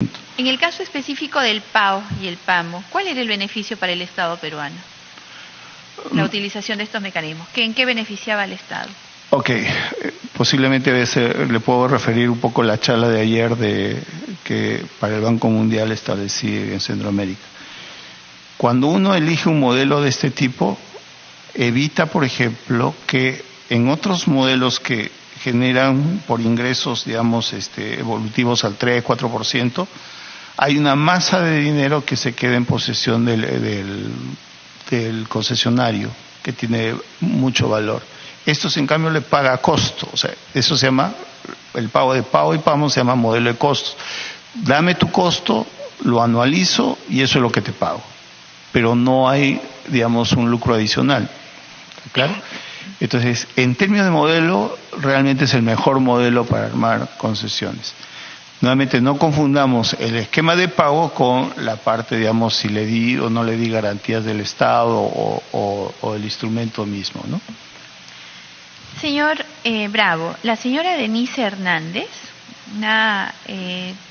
asunto. En el caso específico del PAO y el PAMO, ¿cuál era el beneficio para el Estado peruano? La utilización de estos mecanismos. ¿En qué beneficiaba al Estado? Ok, posiblemente le puedo referir un poco la charla de ayer que para el Banco Mundial establecí en Centroamérica. Cuando uno elige un modelo de este tipo, evita, por ejemplo, que en otros modelos que generan por ingresos, digamos, evolutivos al 3, 4%, hay una masa de dinero que se queda en posesión del concesionario, que tiene mucho valor. Estos, en cambio, le paga a costo. O sea, eso se llama, el pago de PAO y PAMO se llama modelo de costos. Dame tu costo, lo anualizo y eso es lo que te pago. Pero no hay, digamos, un lucro adicional. ¿Claro? Entonces, en términos de modelo, realmente es el mejor modelo para armar concesiones. Nuevamente, no confundamos el esquema de pago con la parte, digamos, si le di o no le di garantías del Estado o el instrumento mismo, ¿no? Señor Bravo, la señora Denise Hernández, una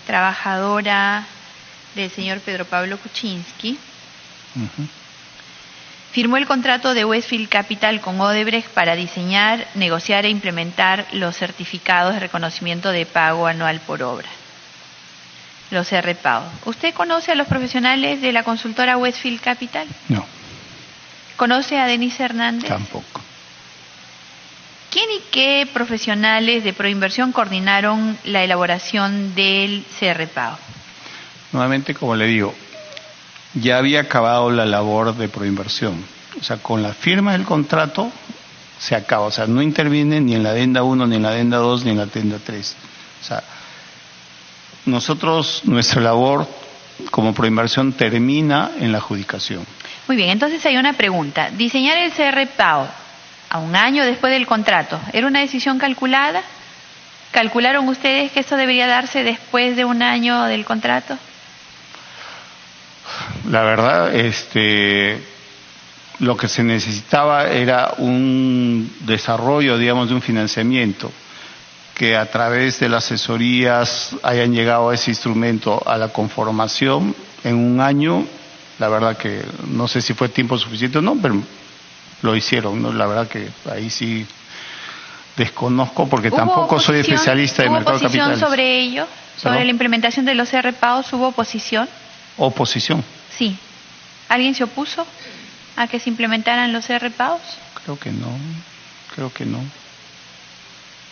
trabajadora del señor Pedro Pablo Kuczynski, firmó el contrato de Westfield Capital con Odebrecht para diseñar, negociar e implementar los certificados de reconocimiento de pago anual por obra, los RPAO. ¿Usted conoce a los profesionales de la consultora Westfield Capital? No. ¿Conoce a Denise Hernández? Tampoco. ¿Quién y qué profesionales de Proinversión coordinaron la elaboración del CRPAO? Nuevamente, como le digo, ya había acabado la labor de Proinversión. O sea, con la firma del contrato se acaba. O sea, no interviene ni en la adenda 1, ni en la adenda 2, ni en la adenda 3. O sea, nuestra labor como Proinversión termina en la adjudicación. Muy bien, entonces hay una pregunta. ¿Diseñar el CRPAO a un año después del contrato era una decisión calculada? ¿Calcularon ustedes que esto debería darse después de un año del contrato? La verdad, lo que se necesitaba era un desarrollo, digamos, de un financiamiento, que a través de las asesorías hayan llegado a ese instrumento, a la conformación en un año. La verdad que no sé si fue tiempo suficiente o no, pero lo hicieron, ¿no? La verdad que ahí sí desconozco porque tampoco soy especialista de mercado de capitales. ¿Hubo oposición sobre ello? ¿Sobre la implementación de los RPAOs hubo oposición? ¿Oposición? Sí. ¿Alguien se opuso a que se implementaran los RPAOs? Creo que no.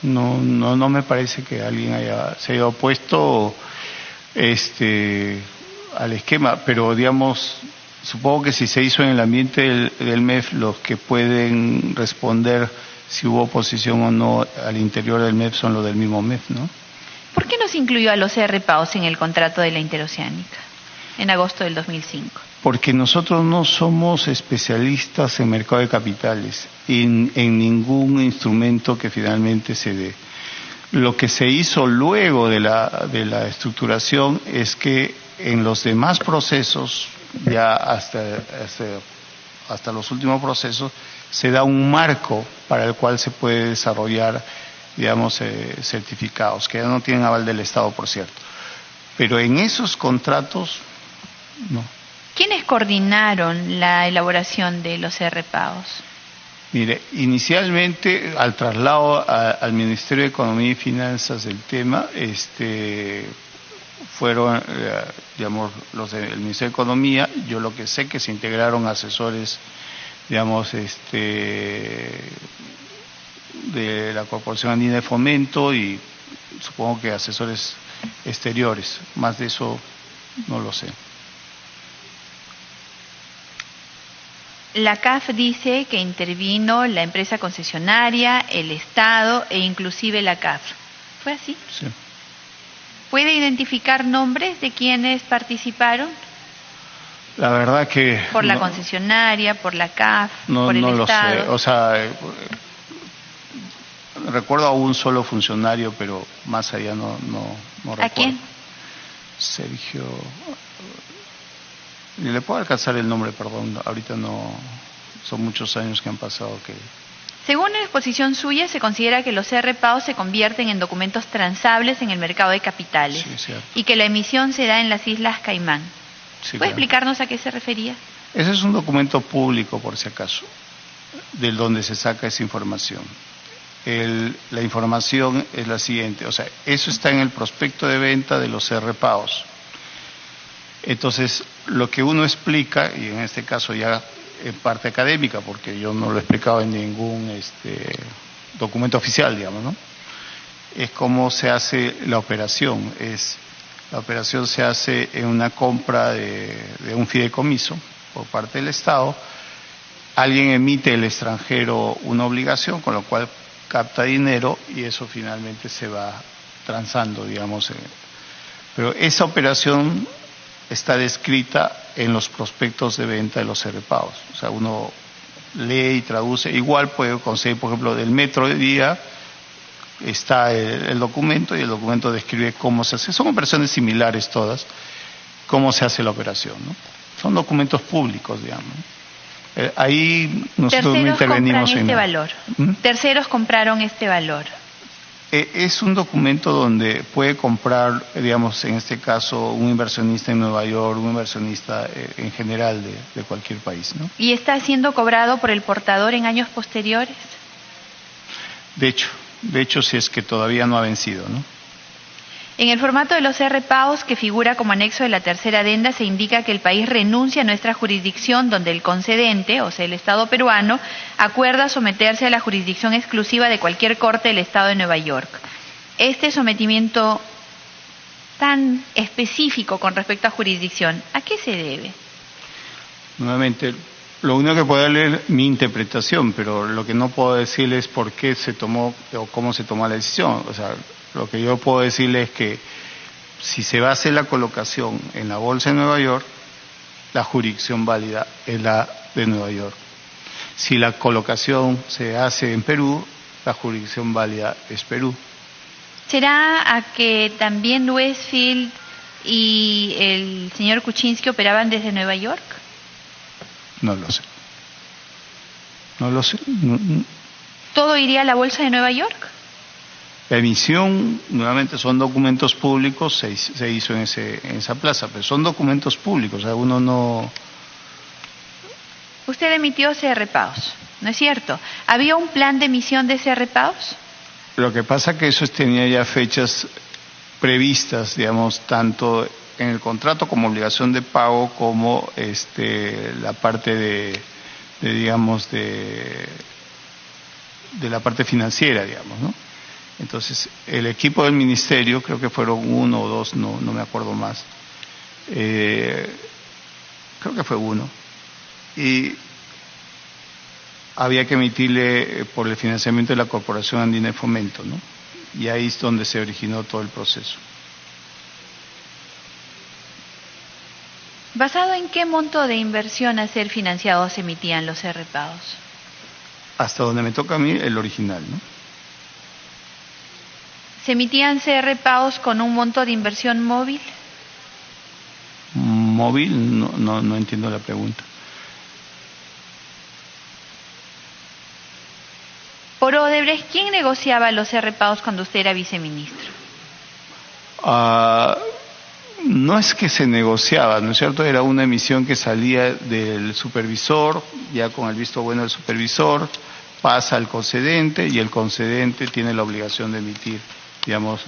No me parece que alguien se haya opuesto al esquema, pero digamos, supongo que si se hizo en el ambiente del MEF, los que pueden responder si hubo oposición o no al interior del MEF son los del mismo MEF, ¿no? ¿Por qué no se incluyó a los RPAOs en el contrato de la Interoceánica en agosto del 2005? Porque nosotros no somos especialistas en mercado de capitales, en ningún instrumento que finalmente se dé. Lo que se hizo luego de la estructuración es que en los demás procesos, ya hasta los últimos procesos, se da un marco para el cual se puede desarrollar, digamos, certificados, que ya no tienen aval del Estado, por cierto. Pero en esos contratos, no. ¿Quiénes coordinaron la elaboración de los RPAOs? Mire, inicialmente, al traslado al Ministerio de Economía y Finanzas del tema, fueron, digamos, los del Ministerio de Economía. Yo lo que sé que se integraron asesores, digamos, de la Corporación Andina de Fomento y supongo que asesores exteriores. Más de eso no lo sé. La CAF dice que intervino la empresa concesionaria, el Estado e inclusive la CAF. ¿Fue así? Sí. ¿Puede identificar nombres de quienes participaron? La verdad que... ¿Por la concesionaria, por la CAF, por el Estado? No lo sé. O sea, recuerdo a un solo funcionario, pero más allá no recuerdo. ¿A quién? Sergio... ¿Le puedo alcanzar el nombre? Perdón, ahorita no... Son muchos años que han pasado que... Según la exposición suya, se considera que los CR-PAO se convierten en documentos transables en el mercado de capitales y que la emisión se da en las Islas Caimán. ¿Puede explicarnos a qué se refería? Ese es un documento público, por si acaso, del donde se saca esa información. La información es la siguiente, o sea, eso está en el prospecto de venta de los CR-PAOs. Entonces, lo que uno explica, y en este caso ya en parte académica, porque yo no lo he explicado en ningún documento oficial, digamos, ¿no? Es cómo se hace la operación. La operación se hace en una compra de un fideicomiso por parte del Estado. Alguien emite el extranjero una obligación, con lo cual capta dinero y eso finalmente se va transando, digamos. Pero esa operación está descrita en los prospectos de venta de los CR-PAOs. O sea, uno lee y traduce. Igual puede conseguir, por ejemplo, del Metro de Día, está el documento y el documento describe cómo se hace. Son operaciones similares todas, cómo se hace la operación, ¿no? Son documentos públicos, digamos. Ahí nosotros no intervenimos en este valor. Terceros compraron este valor. Es un documento donde puede comprar, digamos, en este caso, un inversionista en Nueva York, un inversionista en general de cualquier país, ¿no? ¿Y está siendo cobrado por el portador en años posteriores? De hecho, si es que todavía no ha vencido, ¿no? En el formato de los CR-PAOs, que figura como anexo de la tercera adenda, se indica que el país renuncia a nuestra jurisdicción donde el concedente, o sea, el Estado peruano, acuerda someterse a la jurisdicción exclusiva de cualquier corte del Estado de Nueva York. Este sometimiento tan específico con respecto a jurisdicción, ¿a qué se debe? Nuevamente, lo único que puedo darle es mi interpretación, pero lo que no puedo decirle es por qué se tomó o cómo se tomó la decisión. O sea, lo que yo puedo decirle es que si se va a hacer la colocación en la Bolsa de Nueva York, la jurisdicción válida es la de Nueva York. Si la colocación se hace en Perú, la jurisdicción válida es Perú. ¿Será a que también Westfield y el señor Kuczynski operaban desde Nueva York? No lo sé. No lo sé. ¿Todo iría a la Bolsa de Nueva York? La emisión, nuevamente, son documentos públicos, se hizo en esa plaza, pero son documentos públicos, o sea, uno no... Usted emitió CR-PAOs, ¿no es cierto? ¿Había un plan de emisión de CR-PAOs? Lo que pasa es que eso tenía ya fechas previstas, digamos, tanto en el contrato como obligación de pago, como la parte de la parte financiera, digamos, ¿no? Entonces, el equipo del ministerio, creo que fueron uno o dos, no me acuerdo más, creo que fue uno, y había que emitirle por el financiamiento de la Corporación Andina de Fomento, ¿no? Y ahí es donde se originó todo el proceso. ¿Basado en qué monto de inversión a ser financiados se emitían los CR-PAOs? Hasta donde me toca a mí, el original, ¿no? ¿Se emitían CR-PAOs con un monto de inversión móvil? ¿Móvil? No entiendo la pregunta. Por Odebrecht, ¿quién negociaba los CR-PAOs cuando usted era viceministro? No es que se negociaba, ¿no es cierto? Era una emisión que salía del supervisor, ya con el visto bueno del supervisor, pasa al concedente y el concedente tiene la obligación de emitir, digamos,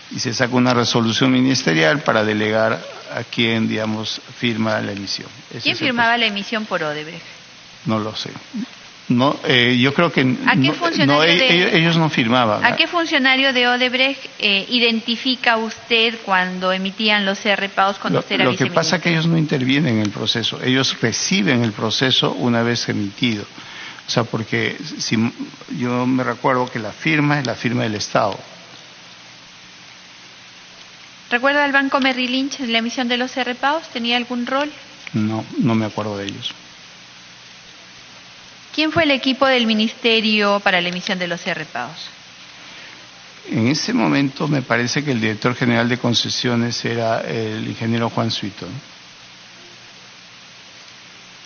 y se saca una resolución ministerial para delegar a quien, digamos, firma la emisión. ¿Quién firmaba la emisión por Odebrecht? No lo sé. No, yo creo que ellos no firmaban. ¿A qué funcionario de Odebrecht identifica usted cuando emitían los CR-PAOs cuando usted era viceministro? Lo que pasa es que ellos no intervienen en el proceso, ellos reciben el proceso una vez emitido. O sea, porque si yo me recuerdo que la firma es la firma del Estado. ¿Recuerda el Banco Merrill Lynch en la emisión de los CR-PAOs? ¿Tenía algún rol? No me acuerdo de ellos. ¿Quién fue el equipo del ministerio para la emisión de los CR-PAOs? En ese momento me parece que el director general de concesiones era el ingeniero Juan Suito, ¿no?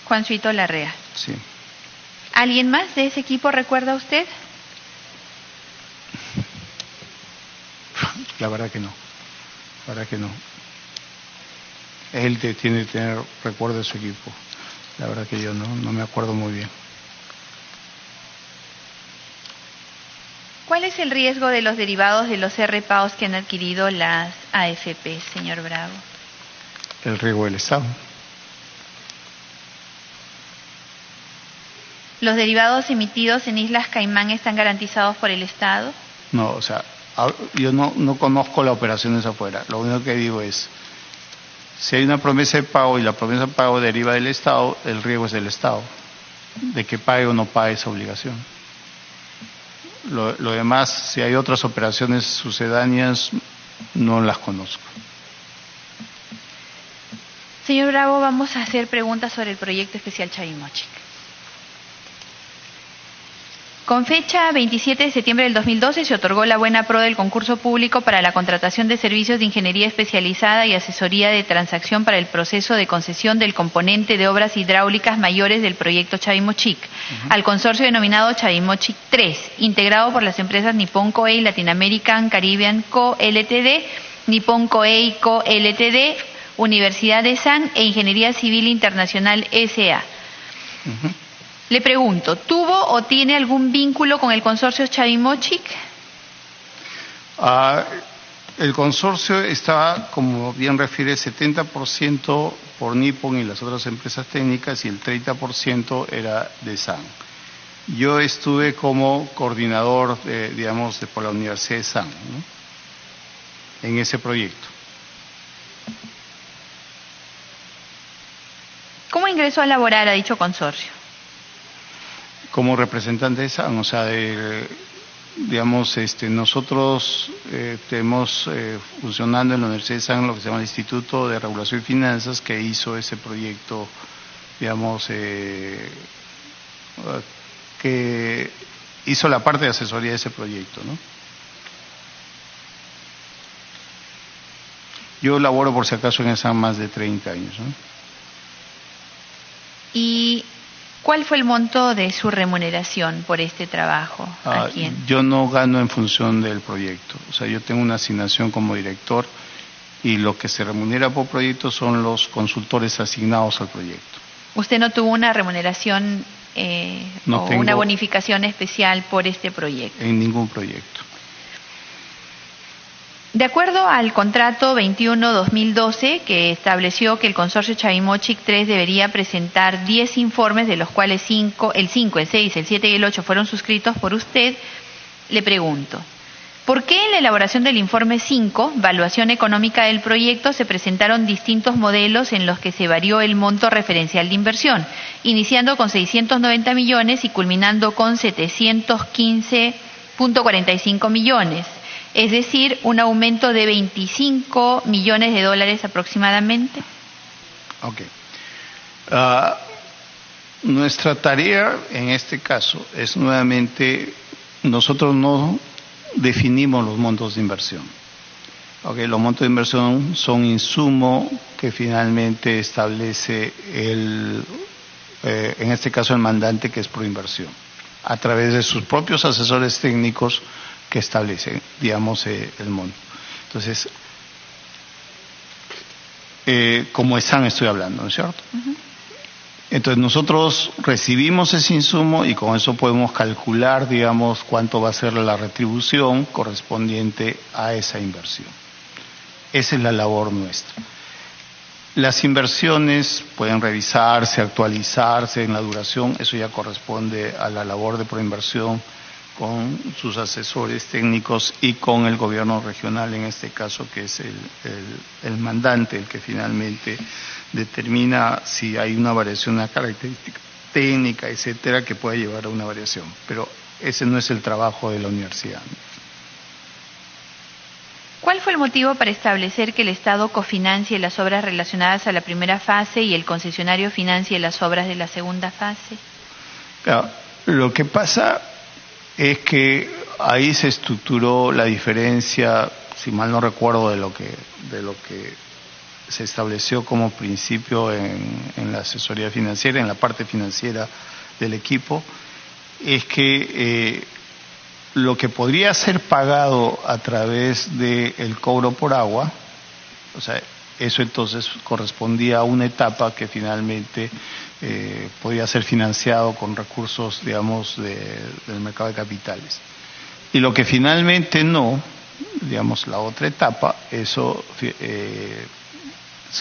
Juan Suito Larrea. Sí. ¿Alguien más de ese equipo recuerda usted? La verdad que no. La verdad que no. Él tiene que tener recuerdo de su equipo. La verdad que yo no me acuerdo muy bien. ¿Cuál es el riesgo de los derivados de los RPAOs que han adquirido las AFP, señor Bravo? El riesgo del Estado. ¿Los derivados emitidos en Islas Caimán están garantizados por el Estado? No, o sea, yo no conozco las operaciones afuera. Lo único que digo es, si hay una promesa de pago y la promesa de pago deriva del Estado, el riesgo es del Estado, de que pague o no pague esa obligación. Lo demás, si hay otras operaciones sucedáneas, no las conozco. Señor Bravo, vamos a hacer preguntas sobre el proyecto especial Chavimochic. Con fecha 27 de septiembre del 2012 se otorgó la buena pro del concurso público para la contratación de servicios de ingeniería especializada y asesoría de transacción para el proceso de concesión del componente de obras hidráulicas mayores del proyecto Chavimochic al consorcio denominado Chavimochic 3, integrado por las empresas Nippon Koei Latin American Caribbean Co. Ltd, Nippon Koei Co. Ltd, Universidad de San e Ingeniería Civil Internacional S.A. Le pregunto, ¿tuvo o tiene algún vínculo con el consorcio Chavimochic? El consorcio está, como bien refiere, 70% por Nippon y las otras empresas técnicas y el 30% era de SAN. Yo estuve como coordinador, por la Universidad de SAN, ¿no?, en ese proyecto. ¿Cómo ingresó a laborar a dicho consorcio? Como representante de SAN, o sea, nosotros tenemos funcionando en la Universidad de SAN lo que se llama el Instituto de Regulación y Finanzas, que hizo ese proyecto, que hizo la parte de asesoría de ese proyecto, ¿no? Yo laboro, por si acaso, en el SAN más de 30 años, ¿no? ¿Y cuál fue el monto de su remuneración por este trabajo? ¿A quién? Yo no gano en función del proyecto. O sea, yo tengo una asignación como director y lo que se remunera por proyecto son los consultores asignados al proyecto. ¿Usted no tuvo una remuneración no o tengo una bonificación especial por este proyecto? En ningún proyecto. De acuerdo al contrato 21-2012, que estableció que el consorcio Chavimochic 3 debería presentar 10 informes, de los cuales el 5, el 6, el 7 y el 8 fueron suscritos por usted, le pregunto, ¿por qué en la elaboración del informe 5, Evaluación Económica del Proyecto, se presentaron distintos modelos en los que se varió el monto referencial de inversión, iniciando con 690 millones y culminando con 715.45 millones? Es decir, un aumento de 25 millones de dólares aproximadamente. Ok. Nuestra tarea en este caso es nuevamente, nosotros no definimos los montos de inversión. Okay, los montos de inversión son insumos que finalmente establece en este caso el mandante, que es Proinversión, a través de sus propios asesores técnicos que establecen, el monto. Entonces, como SAN estoy hablando, ¿no es cierto? Entonces nosotros recibimos ese insumo y con eso podemos calcular, cuánto va a ser la retribución correspondiente a esa inversión. Esa es la labor nuestra. Las inversiones pueden revisarse, actualizarse en la duración, eso ya corresponde a la labor de Proinversión con sus asesores técnicos y con el gobierno regional, en este caso, que es el mandante, el que finalmente determina si hay una variación, una característica técnica, etcétera, que pueda llevar a una variación. Pero ese no es el trabajo de la universidad. ¿Cuál fue el motivo para establecer que el Estado cofinancie las obras relacionadas a la primera fase y el concesionario financie las obras de la segunda fase? Claro, lo que pasa es que ahí se estructuró la diferencia, si mal no recuerdo, de lo que se estableció como principio en la asesoría financiera, en la parte financiera del equipo, es que lo que podría ser pagado a través del cobro por agua, o sea, eso entonces correspondía a una etapa que finalmente podía ser financiado con recursos, digamos, del mercado de capitales. Y lo que finalmente no, digamos, la otra etapa, eso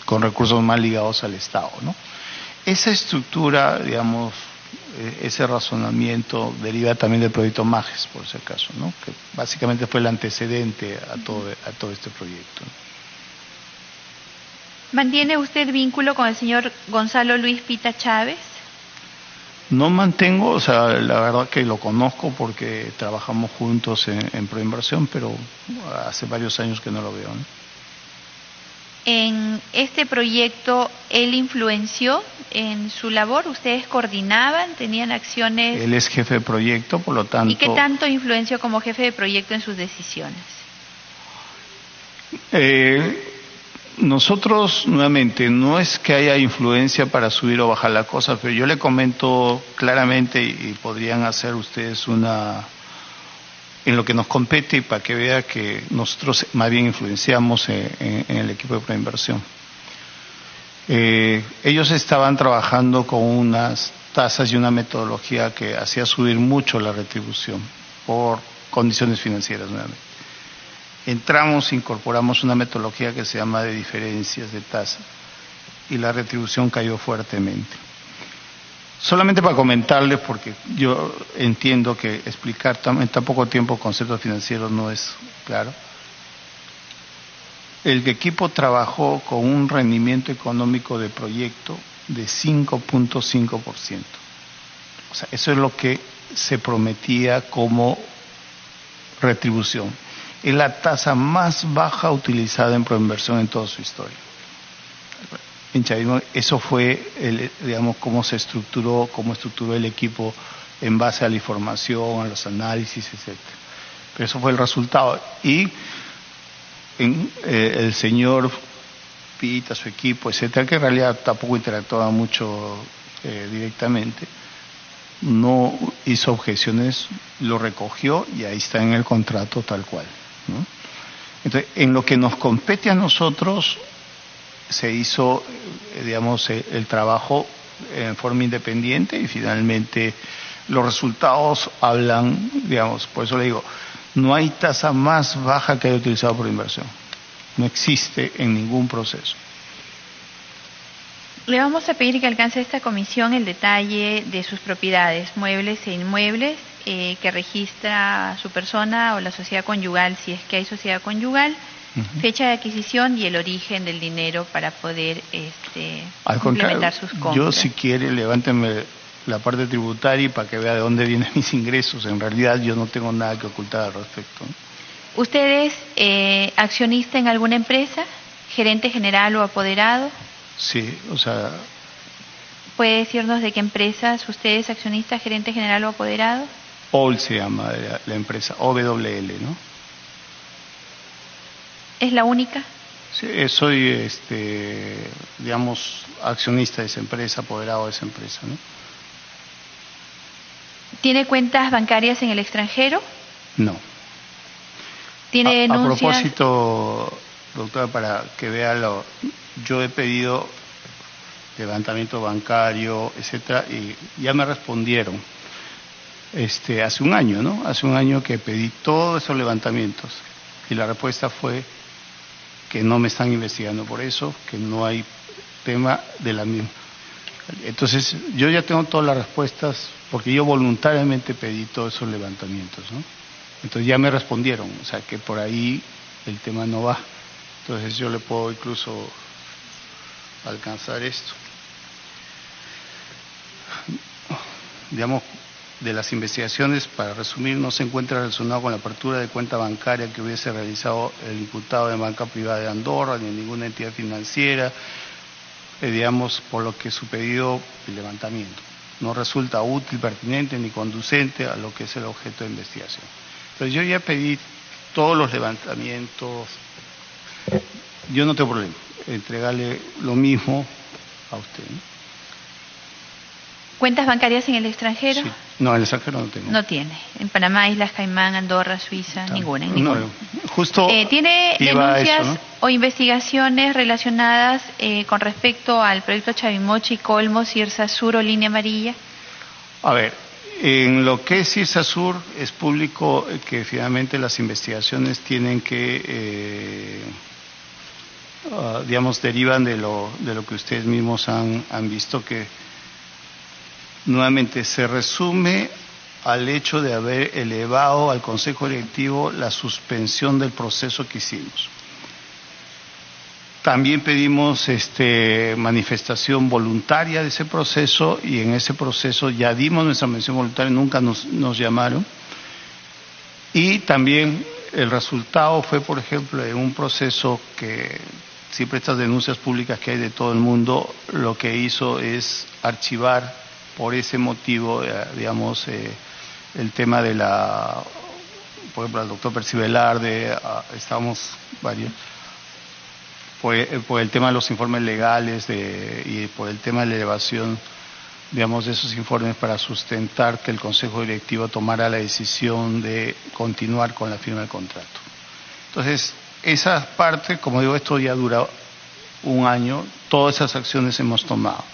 con recursos más ligados al Estado, ¿no? Esa estructura, digamos, ese razonamiento deriva también del proyecto MAGES, por si acaso, ¿no? Que básicamente fue el antecedente a todo este proyecto, ¿no? ¿Mantiene usted vínculo con el señor Gonzalo Luis Pita Chávez? No mantengo, o sea, la verdad que lo conozco porque trabajamos juntos en Proinversión, pero hace varios años que no lo veo, ¿no? En este proyecto, ¿él influenció en su labor? ¿Ustedes coordinaban? ¿Tenían acciones? Él es jefe de proyecto, por lo tanto... ¿Y qué tanto influenció como jefe de proyecto en sus decisiones? Nosotros, nuevamente, no es que haya influencia para subir o bajar la cosa, pero yo le comento claramente y podrían hacer ustedes en lo que nos compete y para que vea que nosotros más bien influenciamos en el equipo de Proinversión. Ellos estaban trabajando con unas tasas y una metodología que hacía subir mucho la retribución por condiciones financieras nuevamente. Incorporamos una metodología que se llama de diferencias de tasa y la retribución cayó fuertemente. Solamente para comentarles, porque yo entiendo que explicar en tan poco tiempo conceptos financieros no es claro. El equipo trabajó con un rendimiento económico de proyecto de 5.5%. O sea, eso es lo que se prometía como retribución. Es la tasa más baja utilizada en Proinversión en toda su historia. En Chavismo, eso fue, digamos, cómo estructuró el equipo en base a la información, a los análisis, etc. Pero eso fue el resultado. Y el señor Pita, su equipo, etcétera, que en realidad tampoco interactuaba mucho directamente, no hizo objeciones, lo recogió y ahí está en el contrato tal cual, ¿no? Entonces, en lo que nos compete a nosotros, se hizo, digamos, el trabajo en forma independiente y finalmente los resultados hablan, digamos, por eso le digo, no hay tasa más baja que haya utilizado Proinversión. No existe en ningún proceso. Le vamos a pedir que alcance esta comisión el detalle de sus propiedades, muebles e inmuebles, que registra su persona o la sociedad conyugal, si es que hay sociedad conyugal, fecha de adquisición y el origen del dinero para poder implementar sus compras. Yo, si quiere, levánteme la parte tributaria para que vea de dónde vienen mis ingresos. En realidad yo no tengo nada que ocultar al respecto, ¿no? ¿Usted es accionista en alguna empresa? ¿Gerente general o apoderado? Sí, o sea... ¿Puede decirnos de qué empresas usted es accionista, gerente general o apoderado? OWL se llama la empresa, OWL, ¿no? ¿Es la única? Sí, soy, digamos, accionista de esa empresa, apoderado de esa empresa, ¿no? ¿Tiene cuentas bancarias en el extranjero? No. ¿Tiene denuncias? A propósito, doctora, para que vea yo he pedido levantamiento bancario, etcétera, y ya me respondieron hace un año, ¿no? Hace un año que pedí todos esos levantamientos y la respuesta fue que no me están investigando por eso, que no hay tema de la misma. Entonces, yo ya tengo todas las respuestas porque yo voluntariamente pedí todos esos levantamientos, ¿no? Entonces ya me respondieron, o sea que por ahí el tema no va. Entonces yo le puedo incluso alcanzar esto. Digamos, de las investigaciones, para resumir, no se encuentra relacionado con la apertura de cuenta bancaria que hubiese realizado el imputado de banca privada de Andorra, ni en ninguna entidad financiera, digamos, por lo que su pedido de levantamiento no resulta útil, pertinente ni conducente a lo que es el objeto de investigación. Entonces yo ya pedí todos los levantamientos, yo no tengo problema, entregarle lo mismo a usted, ¿no? ¿Cuentas bancarias en el extranjero? Sí. No, en el extranjero no tengo. No tiene. En Panamá, Islas Caimán, Andorra, Suiza, ninguna. No, justo ¿Tiene denuncias eso, ¿no? o investigaciones relacionadas con respecto al proyecto Chavimochi, Colmo, Cirsa Sur o Línea Amarilla? A ver, en lo que es Cirsa Sur es público que finalmente las investigaciones tienen que, digamos, derivan de lo que ustedes mismos han visto, que nuevamente se resume al hecho de haber elevado al Consejo Directivo la suspensión del proceso que hicimos. También pedimos manifestación voluntaria de ese proceso, y en ese proceso ya dimos nuestra mención voluntaria, nunca nos llamaron. Y también el resultado fue, por ejemplo, en un proceso que siempre estas denuncias públicas que hay de todo el mundo, lo que hizo es archivar por ese motivo, digamos, el tema de por ejemplo, el doctor Percy Velarde, estábamos varios, por el tema de los informes legales y por el tema de la elevación, digamos, de esos informes para sustentar que el Consejo Directivo tomara la decisión de continuar con la firma del contrato. Entonces, esa parte, como digo, esto ya dura un año, todas esas acciones hemos tomado.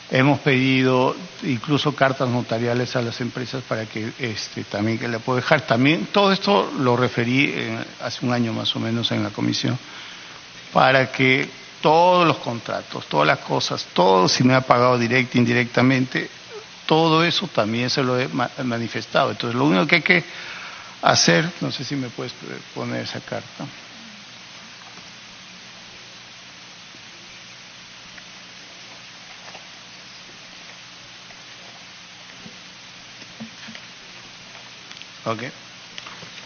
Hemos pedido incluso cartas notariales a las empresas para que también que le puedo dejar. También todo esto lo referí hace un año más o menos en la comisión, para que todos los contratos, todas las cosas, todo, si me ha pagado directa, indirectamente, todo eso también se lo he manifestado. Entonces, lo único que hay que hacer, no sé si me puedes poner esa carta. Okay.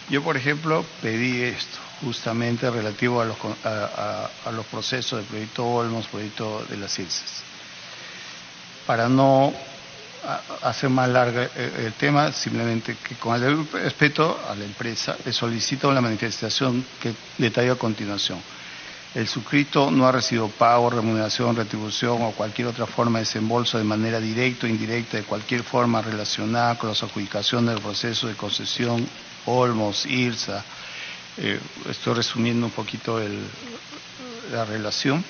Yo, por ejemplo, pedí esto, justamente relativo a los procesos del proyecto Olmos, proyecto de las Cirsas. Para no hacer más largo el tema, simplemente que con el debido respeto a la empresa, le solicito la manifestación que detallo a continuación. El suscrito no ha recibido pago, remuneración, retribución o cualquier otra forma de desembolso de manera directa o indirecta de cualquier forma relacionada con las adjudicaciones del proceso de concesión Olmos, IRSA. Estoy resumiendo un poquito la relación.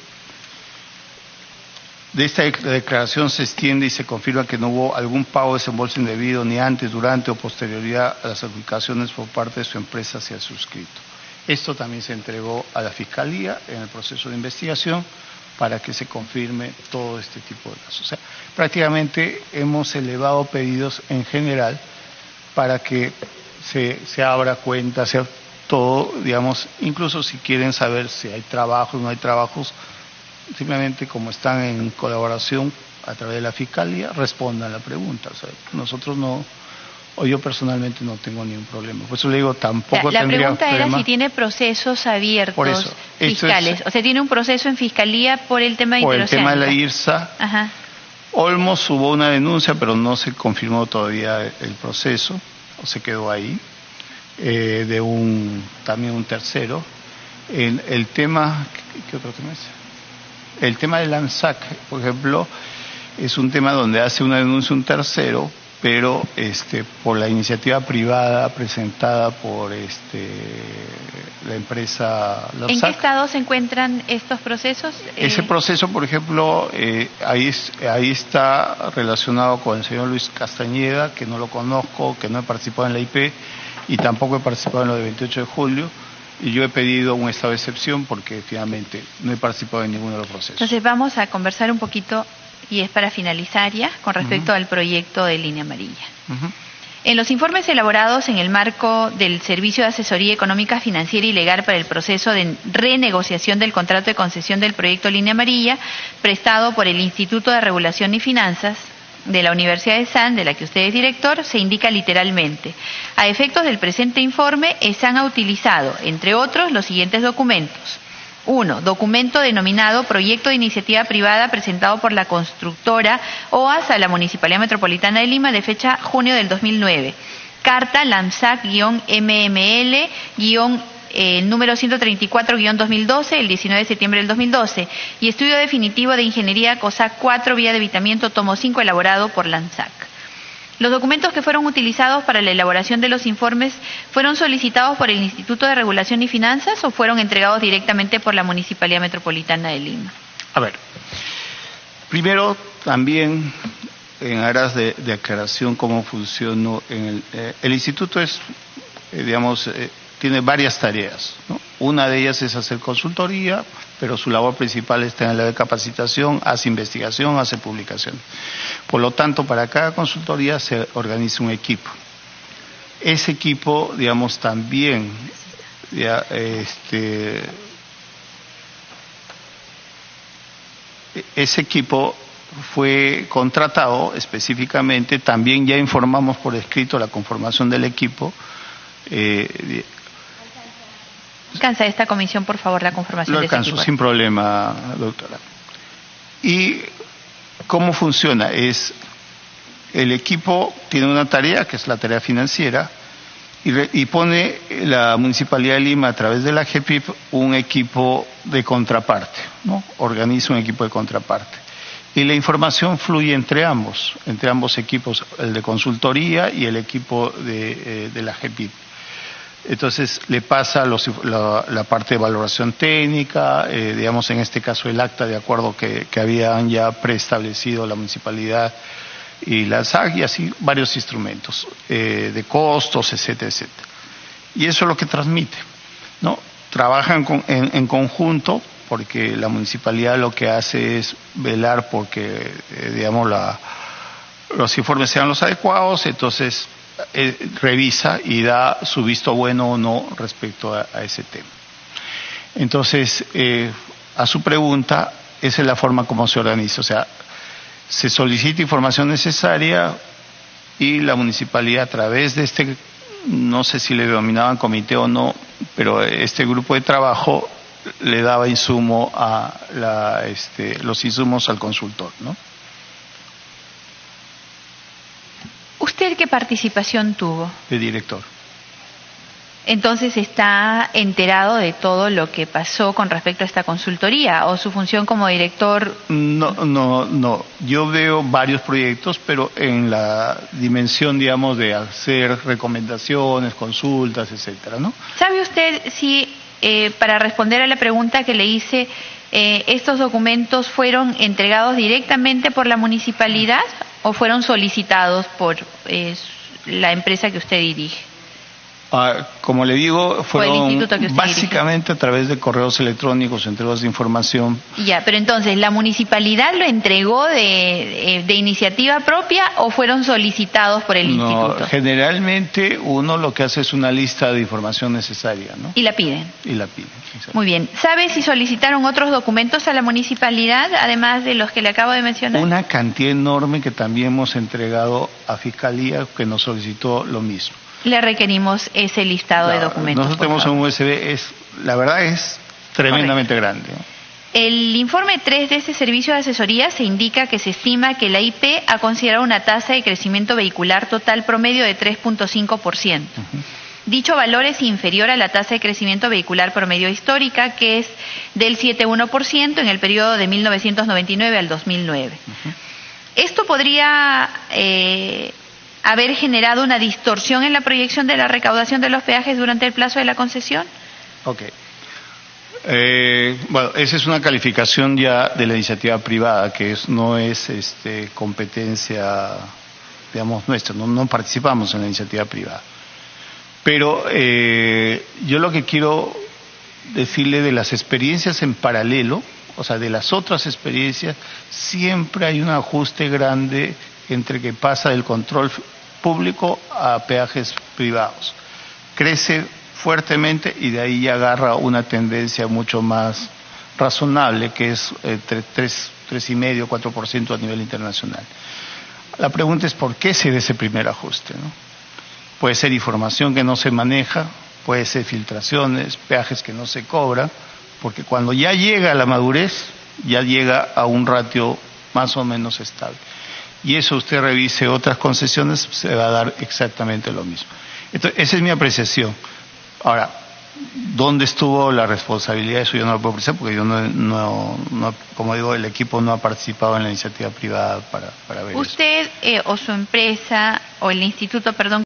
De esta declaración se extiende y se confirma que no hubo algún pago de desembolso indebido ni antes, durante o posterioridad a las adjudicaciones por parte de su empresa hacia el suscrito. Esto también se entregó a la Fiscalía en el proceso de investigación para que se confirme todo este tipo de casos. O sea, prácticamente hemos elevado pedidos en general para que se abra cuenta, sea todo, digamos, incluso si quieren saber si hay trabajos o no hay trabajos, simplemente como están en colaboración a través de la Fiscalía, respondan a la pregunta. O sea, nosotros no, o yo personalmente no tengo ningún problema. Por eso le digo, tampoco la tendría pregunta problema. Era si tiene procesos abiertos Por eso, fiscales. O sea, tiene un proceso en Fiscalía por el tema de por el tema de la Interoceánica. IRSA. Ajá. Olmos hubo una denuncia, pero no se confirmó todavía el proceso, o se quedó ahí, también un tercero. El tema, ¿qué otro tema es? El tema del ANSAC, por ejemplo, es un tema donde hace una denuncia un tercero, pero por la iniciativa privada presentada por la empresa LAPSAC. ¿En qué estado se encuentran estos procesos? Ese proceso, por ejemplo, ahí está relacionado con el señor Luis Castañeda, que no lo conozco, que no he participado en la IP y tampoco he participado en lo de 28 de julio. Y yo he pedido un estado de excepción porque finalmente no he participado en ninguno de los procesos. Entonces vamos a conversar un poquito, y es para finalizar ya, con respecto al proyecto de Línea Amarilla. En los informes elaborados en el marco del Servicio de Asesoría Económica, Financiera y Legal para el proceso de renegociación del contrato de concesión del proyecto Línea Amarilla, prestado por el Instituto de Regulación y Finanzas de la Universidad de San, de la que usted es director, se indica literalmente: a efectos del presente informe se han utilizado, entre otros, los siguientes documentos. 1. Documento denominado Proyecto de Iniciativa Privada presentado por la constructora OAS a la Municipalidad Metropolitana de Lima de fecha junio del 2009. Carta LAMSAC-MML- número 134-2012, el 19 de septiembre del 2012, y estudio definitivo de Ingeniería COSAC 4, vía de evitamiento, tomo 5, elaborado por LANSAC. Los documentos que fueron utilizados para la elaboración de los informes fueron solicitados por el Instituto de Regulación y Finanzas o fueron entregados directamente por la Municipalidad Metropolitana de Lima. A ver, primero también en aras de aclaración cómo funcionó el instituto tiene varias tareas, ¿no? Una de ellas es hacer consultoría, pero su labor principal está en la de capacitación, hace investigación, hace publicación. Por lo tanto, para cada consultoría se organiza un equipo. Ese equipo, también, ese equipo fue contratado específicamente, también ya informamos por escrito la conformación del equipo. Alcanza esta comisión, por favor, la conformación de ese equipo. Lo alcanzo sin problema, doctora. ¿Y cómo funciona? El equipo tiene una tarea, que es la tarea financiera, y pone la Municipalidad de Lima, a través de la GEPIP, un equipo de contraparte, ¿no? Organiza un equipo de contraparte. Y la información fluye entre ambos equipos, el de consultoría y el equipo de la GEPIP. Entonces le pasa la parte de valoración técnica, en este caso el acta de acuerdo que habían ya preestablecido la municipalidad y la SAC, y así varios instrumentos de costos, etcétera, etcétera. Y eso es lo que transmite, ¿no? Trabajan en conjunto, porque la municipalidad lo que hace es velar porque, los informes sean los adecuados, entonces revisa y da su visto bueno o no respecto a ese tema. Entonces, a su pregunta, esa es la forma como se organiza. O sea, se solicita información necesaria y la municipalidad, a través de no sé si le denominaban comité o no, pero este grupo de trabajo le daba insumo a los insumos al consultor, ¿no? ¿Usted qué participación tuvo? De director. Entonces, ¿está enterado de todo lo que pasó con respecto a esta consultoría o su función como director? No. Yo veo varios proyectos, pero en la dimensión, de hacer recomendaciones, consultas, etcétera, ¿no? ¿Sabe usted si, para responder a la pregunta que le hice, estos documentos fueron entregados directamente por la municipalidad o fueron solicitados por la empresa que usted dirige? Como le digo, fueron básicamente a través de correos electrónicos, entregas de información. Ya, pero entonces, ¿la municipalidad lo entregó de iniciativa propia o fueron solicitados por el instituto? Generalmente uno lo que hace es una lista de información necesaria, ¿no? ¿Y la piden? Y la piden. Exacto. Muy bien. ¿Sabe si solicitaron otros documentos a la municipalidad, además de los que le acabo de mencionar? Una cantidad enorme que también hemos entregado a Fiscalía, que nos solicitó lo mismo. Le requerimos ese listado de documentos. Nosotros tenemos un USB, la verdad es tremendamente grande. El informe 3 de este servicio de asesoría se indica que se estima que la IP ha considerado una tasa de crecimiento vehicular total promedio de 3.5%. Dicho valor es inferior a la tasa de crecimiento vehicular promedio histórica, que es del 7.1% en el periodo de 1999 al 2009. Esto podría haber generado una distorsión en la proyección de la recaudación de los peajes durante el plazo de la concesión. Ok. Bueno, esa es una calificación ya de la iniciativa privada, que no es competencia, nuestra, no participamos en la iniciativa privada. Pero yo lo que quiero decirle de las experiencias en paralelo, o sea, de las otras experiencias, siempre hay un ajuste grande entre que pasa del control público a peajes privados. Crece fuertemente y de ahí ya agarra una tendencia mucho más razonable, que es 3,5, 4% a nivel internacional. La pregunta es ¿por qué se da ese primer ajuste, ¿no? Puede ser información que no se maneja, puede ser filtraciones, peajes que no se cobran, porque cuando ya llega a la madurez, ya llega a un ratio más o menos estable. Y eso usted revise otras concesiones, se va a dar exactamente lo mismo. Entonces, esa es mi apreciación. Ahora, ¿Dónde estuvo la responsabilidad? Eso yo no lo puedo precisar porque yo no, como digo, el equipo no ha participado en la iniciativa privada para ver eso. ¿Usted o su empresa o el instituto, perdón,